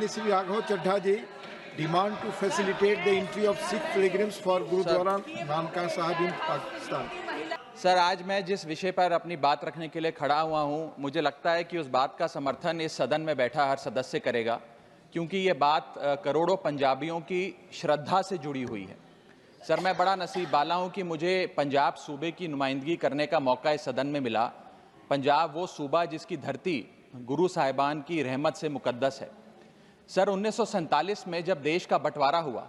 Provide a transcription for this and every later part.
Sri Raghav Chaddha ji demand to facilitate the entry of Sikh pilgrims for Gurudwara Nankana Sahib in Pakistan. Sir, आज मैं जिस विषय पर अपनी बात रखने के लिए खड़ा हुआ हूं, मुझे लगता है कि उस बात का समर्थन इस सदन में बैठा हर सदस्य करेगा, क्योंकि ये बात करोड़ों पंजाबियों की श्रद्धा से जुड़ी हुई है। सर, मैं बड़ा नसीब वाला हूं कि मुझे पंजाब सूबे की नुमाइंदगी करने का मौका इस सदन में मिला। पंजाब वो सूबा जिसकी धरती गुरु साहिबान की रहमत से मुकद्दस है। सर, 1947 में जब देश का बंटवारा हुआ,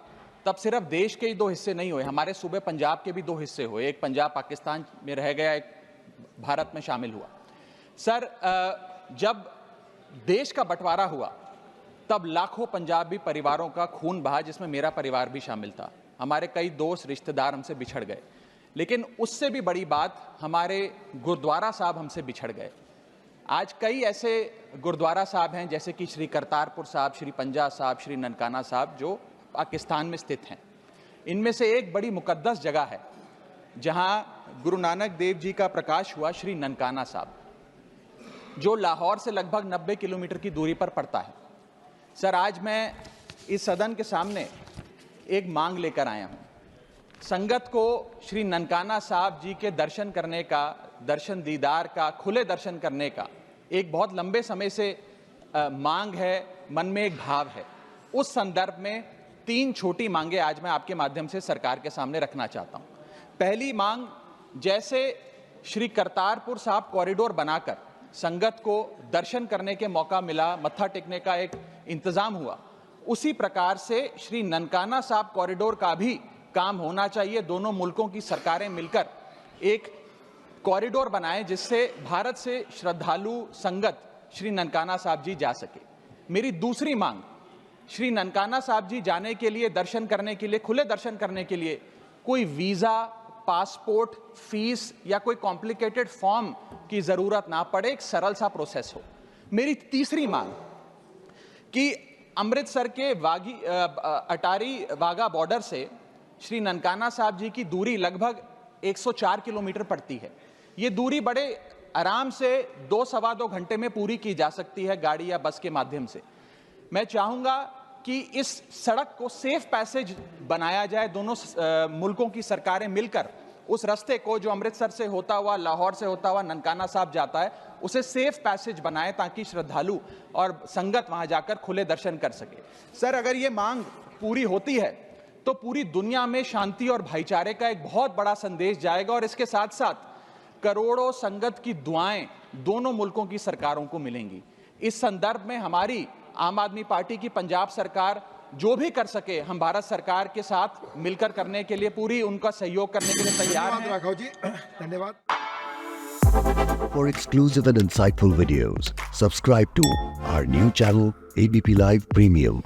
तब सिर्फ देश के ही दो हिस्से नहीं हुए, हमारे सूबे पंजाब के भी दो हिस्से हुए। एक पंजाब पाकिस्तान में रह गया, एक भारत में शामिल हुआ। सर, जब देश का बंटवारा हुआ, तब लाखों पंजाबी परिवारों का खून बहा, जिसमें मेरा परिवार भी शामिल था। हमारे कई दोस्त रिश्तेदार हमसे बिछड़ गए, लेकिन उससे भी बड़ी बात, हमारे गुरुद्वारा साहब हमसे बिछड़ गए। आज कई ऐसे गुरुद्वारा साहब हैं, जैसे कि श्री करतारपुर साहब, श्री पंजा साहब, श्री ननकाना साहब, जो पाकिस्तान में स्थित हैं। इनमें से एक बड़ी मुकद्दस जगह है जहां गुरु नानक देव जी का प्रकाश हुआ, श्री ननकाना साहब, जो लाहौर से लगभग 90 किलोमीटर की दूरी पर पड़ता है। सर, आज मैं इस सदन के सामने एक मांग लेकर आया हूं। संगत को श्री ननकाना साहब जी के दर्शन करने का, दर्शन दीदार का, खुले दर्शन करने का एक बहुत लंबे समय से मांग है, मन में एक भाव है। उस संदर्भ में 3 छोटी मांगे आज मैं आपके माध्यम से सरकार के सामने रखना चाहता हूं। पहली मांग, जैसे श्री करतारपुर साहब कॉरिडोर बनाकर संगत को दर्शन करने के मौका मिला, मत्था टेकने का एक इंतजाम हुआ, उसी प्रकार से श्री ननकाना साहब कॉरिडोर का भी काम होना चाहिए। दोनों मुल्कों की सरकारें मिलकर एक कॉरिडोर बनाएं, जिससे भारत से श्रद्धालु संगत श्री ननकाना साहब जी जा सके। मेरी दूसरी मांग, श्री ननकाना साहब जी जाने के लिए, दर्शन करने के लिए, खुले दर्शन करने के लिए कोई वीज़ा, पासपोर्ट, फीस या कोई कॉम्प्लिकेटेड फॉर्म की ज़रूरत ना पड़े, एक सरल सा प्रोसेस हो। मेरी तीसरी मांग कि अमृतसर के अटारी वाघा बॉर्डर से श्री ननकाना साहब जी की दूरी लगभग 104 किलोमीटर पड़ती है। ये दूरी बड़े आराम से 2-2.25 घंटे में पूरी की जा सकती है, गाड़ी या बस के माध्यम से। मैं चाहूँगा कि इस सड़क को सेफ पैसेज बनाया जाए। दोनों मुल्कों की सरकारें मिलकर उस रास्ते को, जो अमृतसर से होता हुआ, लाहौर से होता हुआ ननकाना साहब जाता है, उसे सेफ पैसेज बनाएं, ताकि श्रद्धालु और संगत वहां जाकर खुले दर्शन कर सके। सर, अगर ये मांग पूरी होती है तो पूरी दुनिया में शांति और भाईचारे का एक बहुत बड़ा संदेश जाएगा, और इसके साथ साथ करोड़ों संगत की दुआएं दोनों मुल्कों की सरकारों को मिलेंगी। इस संदर्भ में हमारी आम आदमी पार्टी की पंजाब सरकार जो भी कर सके, हम भारत सरकार के साथ मिलकर करने के लिए, पूरी उनका सहयोग करने के लिए तैयार हैं। राघव जी, धन्यवाद। For exclusive and insightful videos, subscribe to our new channel ABP Live Premium.